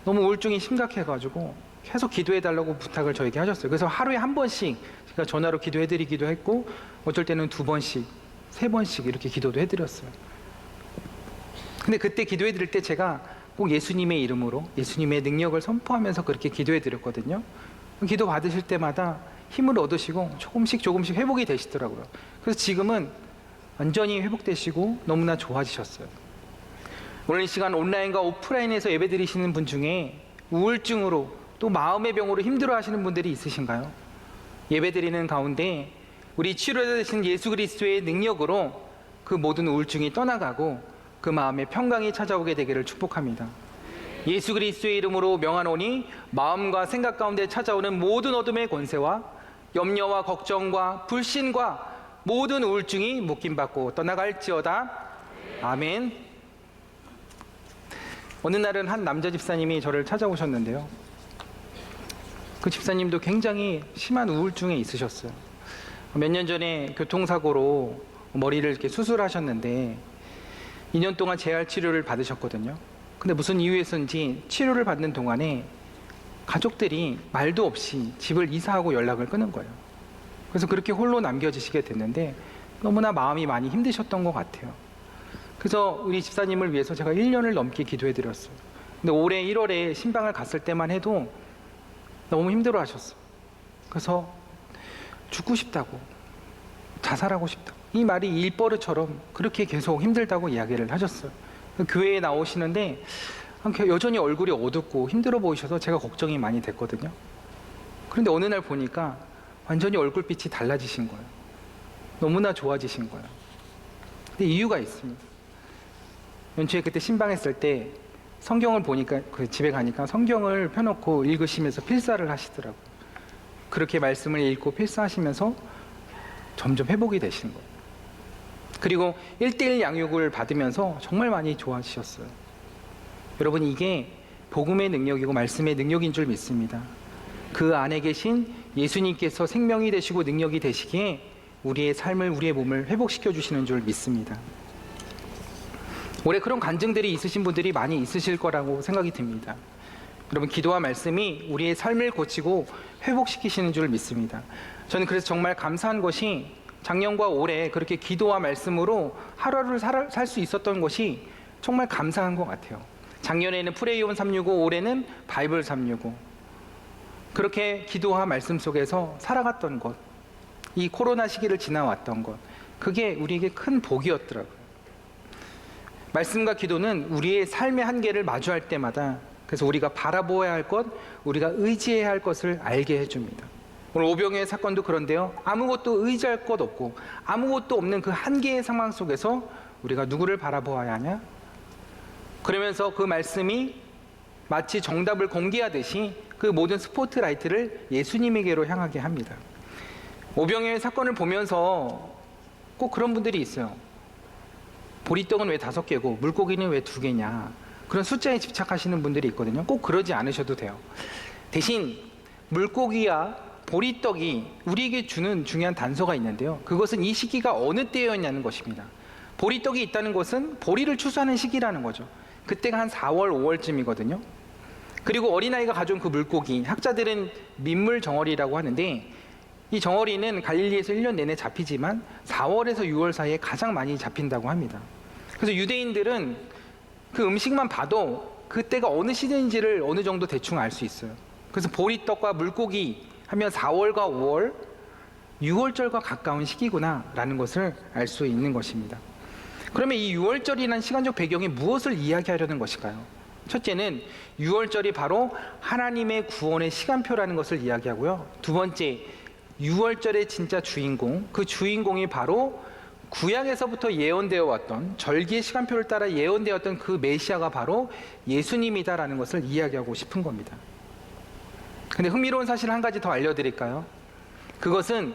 너무 우울증이 심각해가지고 계속 기도해달라고 부탁을 저에게 하셨어요. 그래서 하루에 한 번씩 제가 전화로 기도해드리기도 했고, 어쩔 때는 2번씩, 3번씩 이렇게 기도도 해드렸어요. 근데 그때 기도해드릴 때 제가 꼭 예수님의 이름으로 예수님의 능력을 선포하면서 그렇게 기도해드렸거든요. 기도 받으실 때마다 힘을 얻으시고 조금씩 회복이 되시더라고요. 그래서 지금은 완전히 회복되시고 너무나 좋아지셨어요. 오늘 이 시간 온라인과 오프라인에서 예배드리시는 분 중에 우울증으로 또 마음의 병으로 힘들어하시는 분들이 있으신가요? 예배드리는 가운데 우리 치료자 되신 예수 그리스도의 능력으로 그 모든 우울증이 떠나가고 그 마음의 평강이 찾아오게 되기를 축복합니다. 예수 그리스도의 이름으로 명하노니 마음과 생각 가운데 찾아오는 모든 어둠의 권세와 염려와 걱정과 불신과 모든 우울증이 묶임받고 떠나갈지어다. 아멘. 어느 날은 한 남자 집사님이 저를 찾아오셨는데요, 그 집사님도 굉장히 심한 우울증에 있으셨어요. 몇 년 전에 교통사고로 머리를 이렇게 수술하셨는데 2년 동안 재활 치료를 받으셨거든요. 근데 무슨 이유에서인지 치료를 받는 동안에 가족들이 말도 없이 집을 이사하고 연락을 끊은 거예요. 그래서 그렇게 홀로 남겨지시게 됐는데 너무나 마음이 많이 힘드셨던 것 같아요. 그래서 우리 집사님을 위해서 제가 1년을 넘게 기도해드렸어요. 근데 올해 1월에 신방을 갔을 때만 해도 너무 힘들어 하셨어요. 그래서 죽고 싶다고, 자살하고 싶다고, 이 말이 일버릇처럼 그렇게 계속 힘들다고 이야기를 하셨어요. 교회에 나오시는데 여전히 얼굴이 어둡고 힘들어 보이셔서 제가 걱정이 많이 됐거든요. 그런데 어느 날 보니까 완전히 얼굴빛이 달라지신 거예요. 너무나 좋아지신 거예요. 근데 이유가 있습니다. 연초에 그때 신방했을 때 성경을 보니까, 그 집에 가니까 성경을 펴놓고 읽으시면서 필사를 하시더라고요. 그렇게 말씀을 읽고 필사하시면서 점점 회복이 되시는 거예요. 그리고 1:1 양육을 받으면서 정말 많이 좋아지셨어요. 여러분, 이게 복음의 능력이고 말씀의 능력인 줄 믿습니다. 그 안에 계신 예수님께서 생명이 되시고 능력이 되시기에 우리의 삶을, 우리의 몸을 회복시켜 주시는 줄 믿습니다. 올해 그런 간증들이 있으신 분들이 많이 있으실 거라고 생각이 듭니다. 여러분, 기도와 말씀이 우리의 삶을 고치고 회복시키시는 줄 믿습니다. 저는 그래서 정말 감사한 것이 작년과 올해 그렇게 기도와 말씀으로 하루하루를 살 수 있었던 것이 정말 감사한 것 같아요. 작년에는 프레이온 365, 올해는 바이블 365. 그렇게 기도와 말씀 속에서 살아갔던 것, 이 코로나 시기를 지나왔던 것, 그게 우리에게 큰 복이었더라고요. 말씀과 기도는 우리의 삶의 한계를 마주할 때마다 그래서 우리가 바라보아야 할 것, 우리가 의지해야 할 것을 알게 해줍니다. 오늘 오병이어의 사건도 그런데요. 아무것도 의지할 것 없고 아무것도 없는 그 한계의 상황 속에서 우리가 누구를 바라보아야 하냐? 그러면서 그 말씀이 마치 정답을 공개하듯이 그 모든 스포트라이트를 예수님에게로 향하게 합니다. 오병이어의 사건을 보면서 꼭 그런 분들이 있어요. 보리떡은 왜 5개고 물고기는 왜 2개냐, 그런 숫자에 집착하시는 분들이 있거든요. 꼭 그러지 않으셔도 돼요. 대신 물고기와 보리떡이 우리에게 주는 중요한 단서가 있는데요. 그것은 이 시기가 어느 때였냐는 것입니다. 보리떡이 있다는 것은 보리를 추수하는 시기라는 거죠. 그때가 한 4월, 5월쯤이거든요. 그리고 어린아이가 가져온 그 물고기, 학자들은 민물 정어리라고 하는데 이 정어리는 갈릴리에서 1년 내내 잡히지만 4월에서 6월 사이에 가장 많이 잡힌다고 합니다. 그래서 유대인들은 그 음식만 봐도 그때가 어느 시즌인지를 어느 정도 대충 알 수 있어요. 그래서 보리떡과 물고기 하면 4월과 5월, 6월절과 가까운 시기구나 라는 것을 알 수 있는 것입니다. 그러면 이 6월절이라는 시간적 배경이 무엇을 이야기하려는 것일까요? 첫째는 6월절이 바로 하나님의 구원의 시간표라는 것을 이야기하고요. 두 번째, 6월절의 진짜 주인공, 그 주인공이 바로 구약에서부터 예언되어 왔던 절기의 시간표를 따라 예언되었던 그 메시아가 바로 예수님이다라는 것을 이야기하고 싶은 겁니다. 근데 흥미로운 사실 한 가지 더 알려드릴까요? 그것은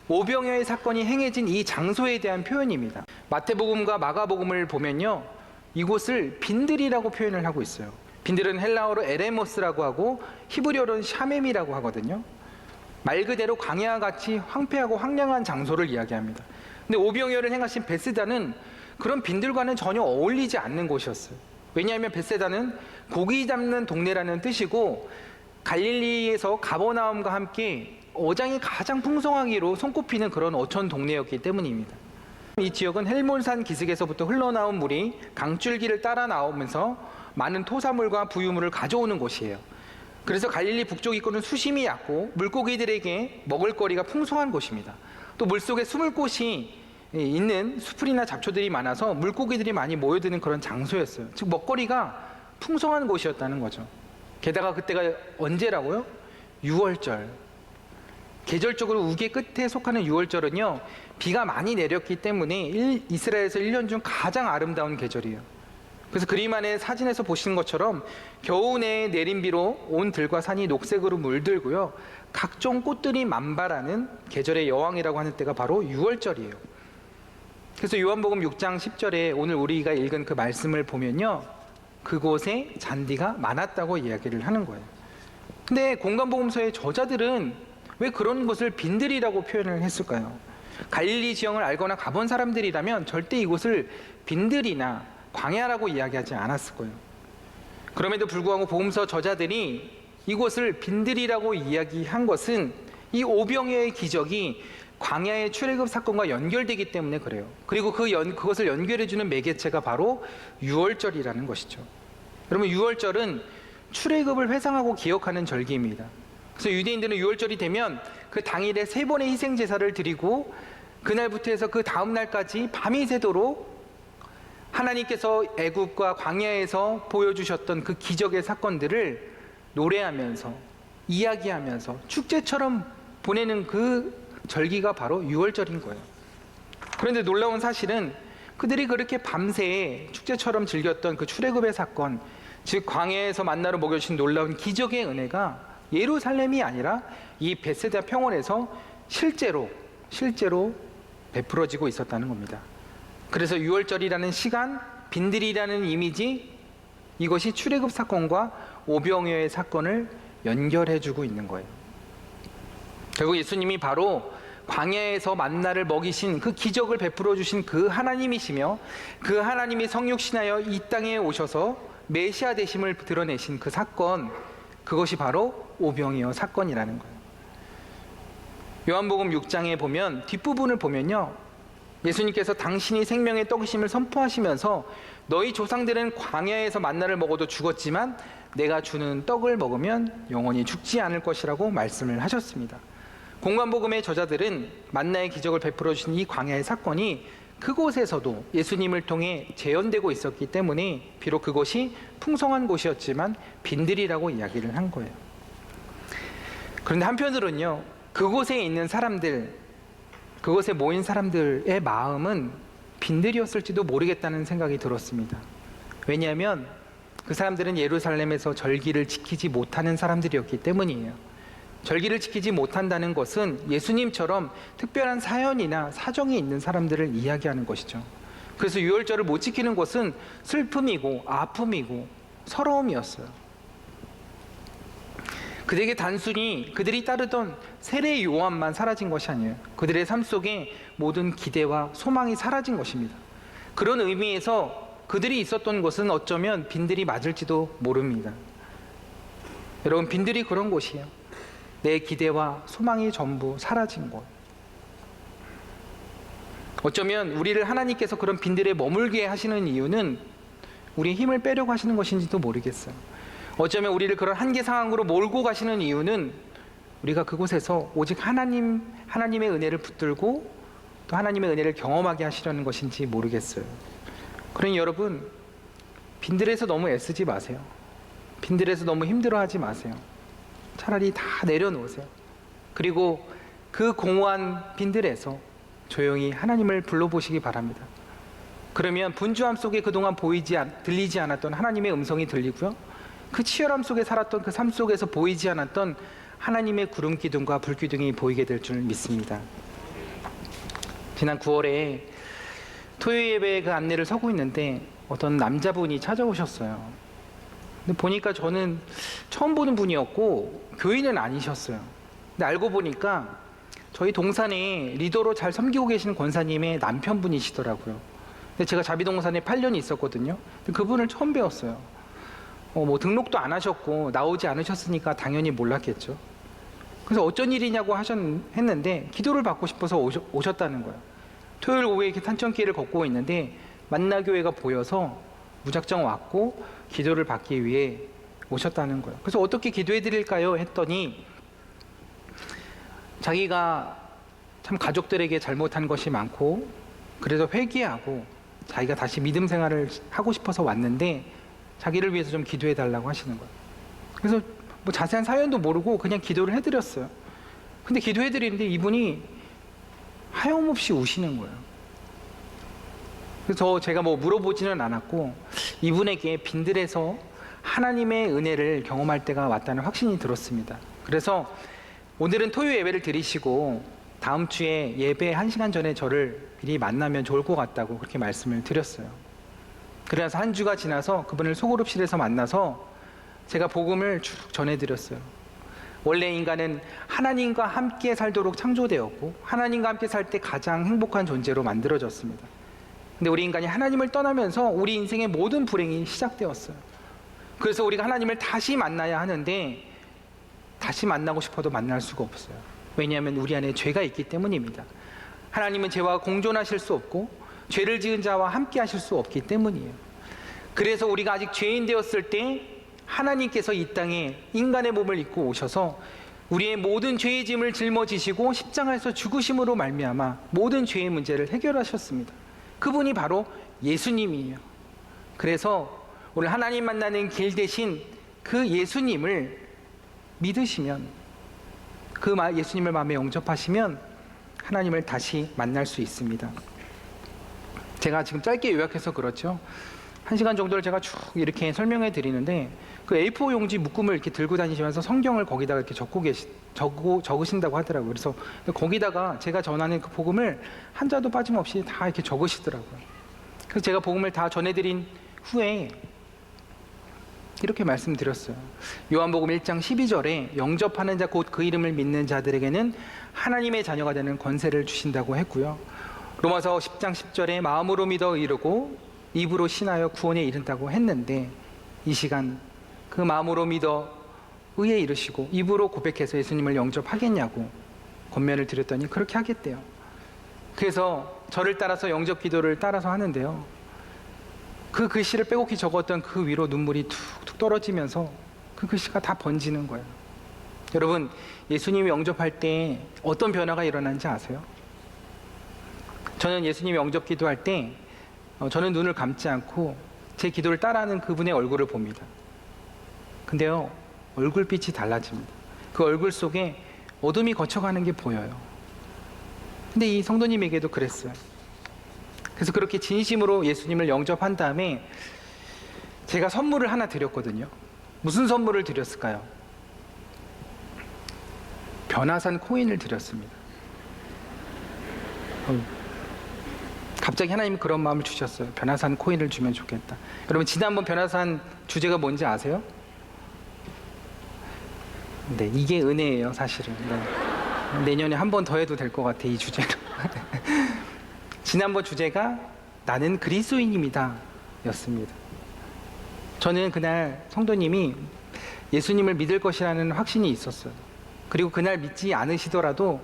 오병이어의 사건이 행해진 이 장소에 대한 표현입니다. 마태복음과 마가복음을 보면요, 이곳을 빈들이라고 표현을 하고 있어요. 빈들은 헬라어로 에레모스라고 하고 히브리어로는 샤멤이라고 하거든요. 말 그대로 광야와 같이 황폐하고 황량한 장소를 이야기합니다. 근데 오병이어를 행하신 베세다는 그런 빈들과는 전혀 어울리지 않는 곳이었어요. 왜냐하면 베세다는 고기 잡는 동네라는 뜻이고 갈릴리에서 가버나움과 함께 어장이 가장 풍성하기로 손꼽히는 그런 어촌 동네였기 때문입니다. 이 지역은 헬몬산 기슭에서부터 흘러나온 물이 강줄기를 따라 나오면서 많은 토사물과 부유물을 가져오는 곳이에요. 그래서 갈릴리 북쪽 입구는 수심이 얕고 물고기들에게 먹을거리가 풍성한 곳입니다. 또 물속에 숨을 곳이 있는 수풀이나 잡초들이 많아서 물고기들이 많이 모여드는 그런 장소였어요. 즉 먹거리가 풍성한 곳이었다는 거죠. 게다가 그때가 언제라고요? 6월절. 계절적으로 우기 끝에 속하는 6월절은요, 비가 많이 내렸기 때문에 이스라엘에서 1년 중 가장 아름다운 계절이에요. 그래서 그림 안에 사진에서 보시는 것처럼 겨우내 내린 비로 온 들과 산이 녹색으로 물들고요, 각종 꽃들이 만발하는 계절의 여왕이라고 하는 때가 바로 6월절이에요. 그래서 요한복음 6장 10절에 오늘 우리가 읽은 그 말씀을 보면요, 그곳에 잔디가 많았다고 이야기를 하는 거예요. 근데 공간복음서의 저자들은 왜 그런 곳을 빈들이라고 표현을 했을까요? 갈릴리 지형을 알거나 가본 사람들이라면 절대 이곳을 빈들이나 광야라고 이야기하지 않았을 거예요. 그럼에도 불구하고 복음서 저자들이 이곳을 빈들이라고 이야기한 것은 이 오병이어의 기적이 광야의 출애굽 사건과 연결되기 때문에 그래요. 그리고 그것을 연결해주는 매개체가 바로 6월절이라는 것이죠. 여러분, 6월절은 출애굽을 회상하고 기억하는 절기입니다. 그래서 유대인들은 6월절이 되면 그 당일에 3번의 희생 제사를 드리고 그날부터 해서 그 다음 날까지 밤이 새도록 하나님께서 애굽과 광야에서 보여주셨던 그 기적의 사건들을 노래하면서 이야기하면서 축제처럼 보내는 그 절기가 바로 6월절인 거예요. 그런데 놀라운 사실은 그들이 그렇게 밤새 축제처럼 즐겼던 그 출애굽의 사건, 즉 광야에서 만나러 먹여주신 놀라운 기적의 은혜가 예루살렘이 아니라 이 베세다 평원에서 실제로 베풀어지고 있었다는 겁니다. 그래서 6월절이라는 시간, 빈들이라는 이미지, 이것이 출애굽 사건과 오병이어의 사건을 연결해주고 있는 거예요. 결국 예수님이 바로 광야에서 만나를 먹이신 그 기적을 베풀어 주신 그 하나님이시며 그 하나님이 성육신하여 이 땅에 오셔서 메시아 되심을 드러내신 그 사건, 그것이 바로 오병이어 사건이라는 거예요. 요한복음 6장에 보면 뒷부분을 보면요, 예수님께서 당신이 생명의 떡이심을 선포하시면서 너희 조상들은 광야에서 만나를 먹어도 죽었지만 내가 주는 떡을 먹으면 영원히 죽지 않을 것이라고 말씀을 하셨습니다. 공관복음의 저자들은 만나의 기적을 베풀어 주신 이 광야의 사건이 그곳에서도 예수님을 통해 재현되고 있었기 때문에 비록 그곳이 풍성한 곳이었지만 빈들이라고 이야기를 한 거예요. 그런데 한편으로는요, 그곳에 있는 사람들, 그곳에 모인 사람들의 마음은 빈들이었을지도 모르겠다는 생각이 들었습니다. 왜냐하면 그 사람들은 예루살렘에서 절기를 지키지 못하는 사람들이었기 때문이에요. 절기를 지키지 못한다는 것은 예수님처럼 특별한 사연이나 사정이 있는 사람들을 이야기하는 것이죠. 그래서 유월절을 못 지키는 것은 슬픔이고 아픔이고 서러움이었어요. 그들에게 단순히 그들이 따르던 세례 요한만 사라진 것이 아니에요. 그들의 삶 속에 모든 기대와 소망이 사라진 것입니다. 그런 의미에서 그들이 있었던 곳은 어쩌면 빈들이 맞을지도 모릅니다. 여러분, 빈들이 그런 곳이에요. 내 기대와 소망이 전부 사라진 곳. 어쩌면 우리를 하나님께서 그런 빈들에 머물게 하시는 이유는 우리의 힘을 빼려고 하시는 것인지도 모르겠어요. 어쩌면 우리를 그런 한계 상황으로 몰고 가시는 이유는 우리가 그곳에서 오직 하나님의 은혜를 붙들고 또 하나님의 은혜를 경험하게 하시려는 것인지 모르겠어요. 그러니 여러분, 빈들에서 너무 애쓰지 마세요. 빈들에서 너무 힘들어하지 마세요. 차라리 다 내려놓으세요. 그리고 그 공허한 빈들에서 조용히 하나님을 불러보시기 바랍니다. 그러면 분주함 속에 그동안 들리지 않았던 하나님의 음성이 들리고요, 그 치열함 속에 살았던 그 삶 속에서 보이지 않았던 하나님의 구름 기둥과 불 기둥이 보이게 될 줄 믿습니다. 지난 9월에 토요 예배 그 안내를 서고 있는데 어떤 남자분이 찾아오셨어요. 근데 보니까 저는 처음 보는 분이었고 교인은 아니셨어요. 근데 알고 보니까 저희 동산에 리더로 잘 섬기고 계시는 권사님의 남편분이시더라고요. 근데 제가 자비동산에 8년 있었거든요. 근데 그분을 처음 배웠어요. 뭐 등록도 안 하셨고 나오지 않으셨으니까 당연히 몰랐겠죠. 그래서 어쩐 일이냐고 했는데 기도를 받고 싶어서 오셨다는 거예요. 토요일 오후에 이렇게 탄천길을 걷고 있는데 만나교회가 보여서 무작정 왔고 기도를 받기 위해 오셨다는 거예요. 그래서 어떻게 기도해 드릴까요? 했더니 자기가 참 가족들에게 잘못한 것이 많고 그래서 회개하고 자기가 다시 믿음 생활을 하고 싶어서 왔는데 자기를 위해서 좀 기도해 달라고 하시는 거예요. 그래서 뭐 자세한 사연도 모르고 그냥 기도를 해드렸어요. 근데 기도해 드리는데 이분이 하염없이 우시는 거예요. 그래서 제가 뭐 물어보지는 않았고 이분에게 빈들에서 하나님의 은혜를 경험할 때가 왔다는 확신이 들었습니다. 그래서 오늘은 토요 예배를 드리시고 다음 주에 예배 1시간 전에 저를 미리 만나면 좋을 것 같다고 그렇게 말씀을 드렸어요. 그래서 한 주가 지나서 그분을 소그룹실에서 만나서 제가 복음을 쭉 전해드렸어요. 원래 인간은 하나님과 함께 살도록 창조되었고 하나님과 함께 살 때 가장 행복한 존재로 만들어졌습니다. 근데 우리 인간이 하나님을 떠나면서 우리 인생의 모든 불행이 시작되었어요. 그래서 우리가 하나님을 다시 만나야 하는데 다시 만나고 싶어도 만날 수가 없어요. 왜냐하면 우리 안에 죄가 있기 때문입니다. 하나님은 죄와 공존하실 수 없고 죄를 지은 자와 함께 하실 수 없기 때문이에요. 그래서 우리가 아직 죄인 되었을 때 하나님께서 이 땅에 인간의 몸을 입고 오셔서 우리의 모든 죄의 짐을 짊어지시고 십자가에서 죽으심으로 말미암아 모든 죄의 문제를 해결하셨습니다. 그분이 바로 예수님이에요. 그래서 오늘 하나님 만나는 길 대신 그 예수님을 믿으시면, 그 예수님을 마음에 영접하시면 하나님을 다시 만날 수 있습니다. 제가 지금 짧게 요약해서 그렇죠. 1시간 정도를 제가 쭉 이렇게 설명해 드리는데 그 A4 용지 묶음을 이렇게 들고 다니시면서 성경을 거기다가 이렇게 적으신다고 하더라고요. 그래서 거기다가 제가 전하는 그 복음을 한자도 빠짐없이 다 이렇게 적으시더라고요. 그래서 제가 복음을 다 전해드린 후에 이렇게 말씀드렸어요. 요한복음 1장 12절에 영접하는 자 곧 그 이름을 믿는 자들에게는 하나님의 자녀가 되는 권세를 주신다고 했고요. 로마서 10장 10절에 마음으로 믿어 이르고 입으로 신하여 구원에 이른다고 했는데 이 시간 그 마음으로 믿어 의에 이르시고 입으로 고백해서 예수님을 영접하겠냐고 권면을 드렸더니 그렇게 하겠대요. 그래서 저를 따라서 영접 기도를 따라서 하는데요. 그 글씨를 빼곡히 적었던 그 위로 눈물이 툭툭 떨어지면서 그 글씨가 다 번지는 거예요. 여러분, 예수님이 영접할 때 어떤 변화가 일어나는지 아세요? 저는 예수님이 영접 기도할 때 저는 눈을 감지 않고 제 기도를 따라하는 그분의 얼굴을 봅니다. 근데요, 얼굴빛이 달라집니다. 그 얼굴 속에 어둠이 거쳐가는 게 보여요. 근데 이 성도님에게도 그랬어요. 그래서 그렇게 진심으로 예수님을 영접한 다음에 제가 선물을 하나 드렸거든요. 무슨 선물을 드렸을까요? 변화산 코인을 드렸습니다. 갑자기 하나님이 그런 마음을 주셨어요. 변화산 코인을 주면 좋겠다. 여러분, 지난번 변화산 주제가 뭔지 아세요? 네, 이게 은혜예요, 사실은. 네. 내년에 한 번 더 해도 될 것 같아, 이 주제로. 지난번 주제가 나는 그리스도인입니다 였습니다. 저는 그날 성도님이 예수님을 믿을 것이라는 확신이 있었어요. 그리고 그날 믿지 않으시더라도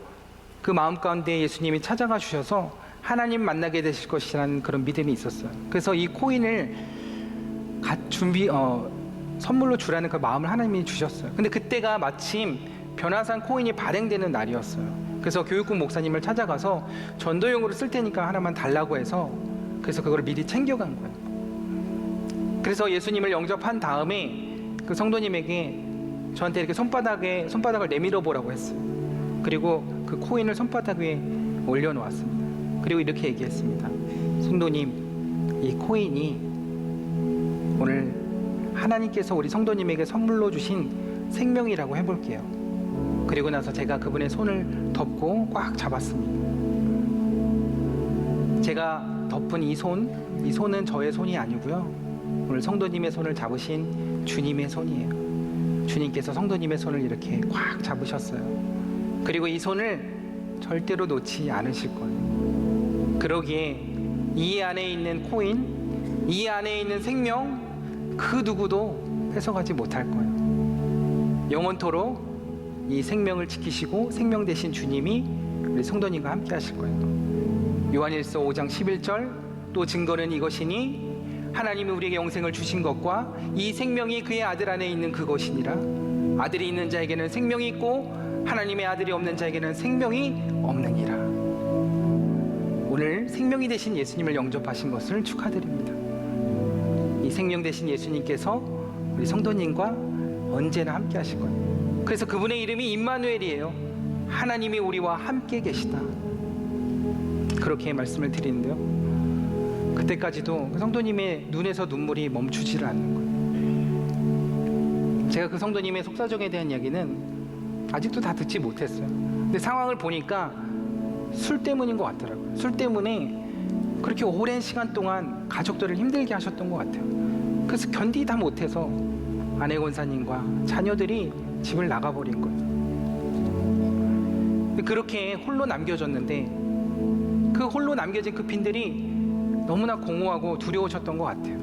그 마음 가운데 예수님이 찾아가 주셔서 하나님 만나게 되실 것이라는 그런 믿음이 있었어요. 그래서 이 코인을 선물로 주라는 그 마음을 하나님이 주셨어요. 근데 그때가 마침 변화산 코인이 발행되는 날이었어요. 그래서 교육국 목사님을 찾아가서 전도용으로 쓸 테니까 하나만 달라고 해서 그래서 그걸 미리 챙겨간 거예요. 그래서 예수님을 영접한 다음에 그 성도님에게 저한테 이렇게 손바닥을 내밀어 보라고 했어요. 그리고 그 코인을 손바닥 위에 올려놓았습니다. 그리고 이렇게 얘기했습니다. 성도님, 이 코인이 오늘 하나님께서 우리 성도님에게 선물로 주신 생명이라고 해볼게요. 그리고 나서 제가 그분의 손을 덮고 꽉 잡았습니다. 제가 덮은 이 손은 저의 손이 아니고요. 오늘 성도님의 손을 잡으신 주님의 손이에요. 주님께서 성도님의 손을 이렇게 꽉 잡으셨어요. 그리고 이 손을 절대로 놓지 않으실 거예요. 그러기에 이 안에 있는 코인, 이 안에 있는 생명, 그 누구도 뺏어가지 못할 거예요. 영원토록 이 생명을 지키시고 생명 되신 주님이 우리 성도님과 함께 하실 거예요. 요한일서 5장 11절, 또 증거는 이것이니 하나님이 우리에게 영생을 주신 것과 이 생명이 그의 아들 안에 있는 그것이니라. 아들이 있는 자에게는 생명이 있고 하나님의 아들이 없는 자에게는 생명이 없느니라. 오늘 생명이 되신 예수님을 영접하신 것을 축하드립니다. 이 생명 되신 예수님께서 우리 성도님과 언제나 함께 하실 거예요. 그래서 그분의 이름이 임마누엘이에요. 하나님이 우리와 함께 계시다. 그렇게 말씀을 드리는데요, 그때까지도 그 성도님의 눈에서 눈물이 멈추지를 않는 거예요. 제가 그 성도님의 속사정에 대한 이야기는 아직도 다 듣지 못했어요. 근데 상황을 보니까 술 때문인 것 같더라고요. 술 때문에 그렇게 오랜 시간 동안 가족들을 힘들게 하셨던 것 같아요. 그래서 견디다 못해서 아내 권사님과 자녀들이 집을 나가버린 거예요. 그렇게 홀로 남겨졌는데 그 홀로 남겨진 그 빈들이 너무나 공허하고 두려우셨던 것 같아요.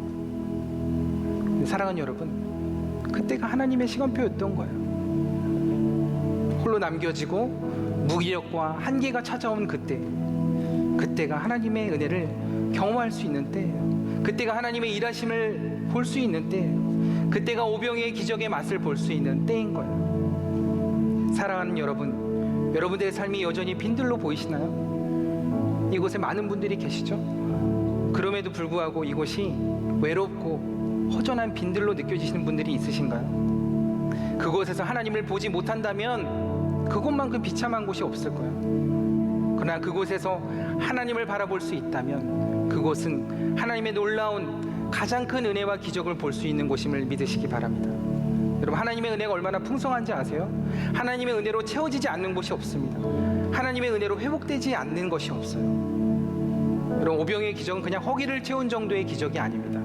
사랑하는 여러분, 그때가 하나님의 시간표였던 거예요. 홀로 남겨지고 무기력과 한계가 찾아온 그때가 하나님의 은혜를 경험할 수 있는 때예요. 그때가 하나님의 일하심을 볼 수 있는 때예요. 그때가 오병이의 기적의 맛을 볼 수 있는 때인 거예요. 사랑하는 여러분, 여러분들의 삶이 여전히 빈들로 보이시나요? 이곳에 많은 분들이 계시죠? 그럼에도 불구하고 이곳이 외롭고 허전한 빈들로 느껴지시는 분들이 있으신가요? 그곳에서 하나님을 보지 못한다면 그곳만큼 비참한 곳이 없을 거예요. 그러나 그곳에서 하나님을 바라볼 수 있다면 그곳은 하나님의 놀라운 가장 큰 은혜와 기적을 볼 수 있는 곳임을 믿으시기 바랍니다. 여러분, 하나님의 은혜가 얼마나 풍성한지 아세요? 하나님의 은혜로 채워지지 않는 곳이 없습니다. 하나님의 은혜로 회복되지 않는 것이 없어요. 여러분, 오병이의 기적은 그냥 허기를 채운 정도의 기적이 아닙니다.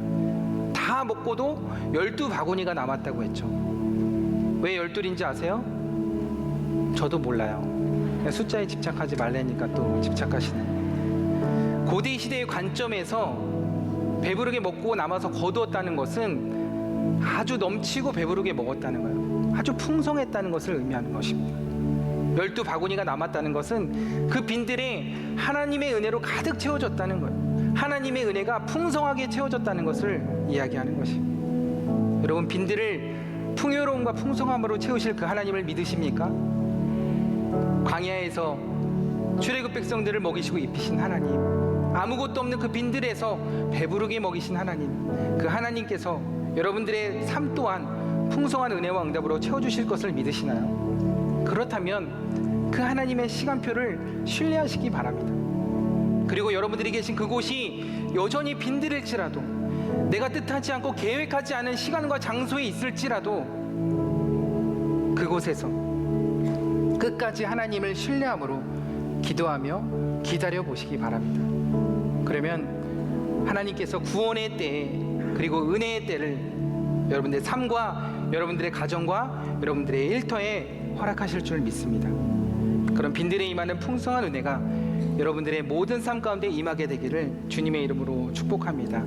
다 먹고도 12바구니가 남았다고 했죠. 왜 12인지 아세요? 저도 몰라요. 숫자에 집착하지 말라니까 또 집착하시네. 고대 시대의 관점에서 배부르게 먹고 남아서 거두었다는 것은 아주 넘치고 배부르게 먹었다는 거예요. 아주 풍성했다는 것을 의미하는 것입니다. 12바구니가 남았다는 것은 그 빈들에 하나님의 은혜로 가득 채워졌다는 거예요. 하나님의 은혜가 풍성하게 채워졌다는 것을 이야기하는 것입니다. 여러분, 빈들을 풍요로움과 풍성함으로 채우실 그 하나님을 믿으십니까? 광야에서 출애굽 백성들을 먹이시고 입히신 하나님, 아무것도 없는 그 빈들에서 배부르게 먹이신 하나님, 그 하나님께서 여러분들의 삶 또한 풍성한 은혜와 응답으로 채워주실 것을 믿으시나요? 그렇다면 그 하나님의 시간표를 신뢰하시기 바랍니다. 그리고 여러분들이 계신 그곳이 여전히 빈들일지라도, 내가 뜻하지 않고 계획하지 않은 시간과 장소에 있을지라도 그곳에서 끝까지 하나님을 신뢰함으로 기도하며 기다려 보시기 바랍니다. 그러면 하나님께서 구원의 때, 그리고 은혜의 때를 여러분들의 삶과 여러분들의 가정과 여러분들의 일터에 허락하실 줄 믿습니다. 그런 빈들에 임하는 풍성한 은혜가 여러분들의 모든 삶 가운데 임하게 되기를 주님의 이름으로 축복합니다.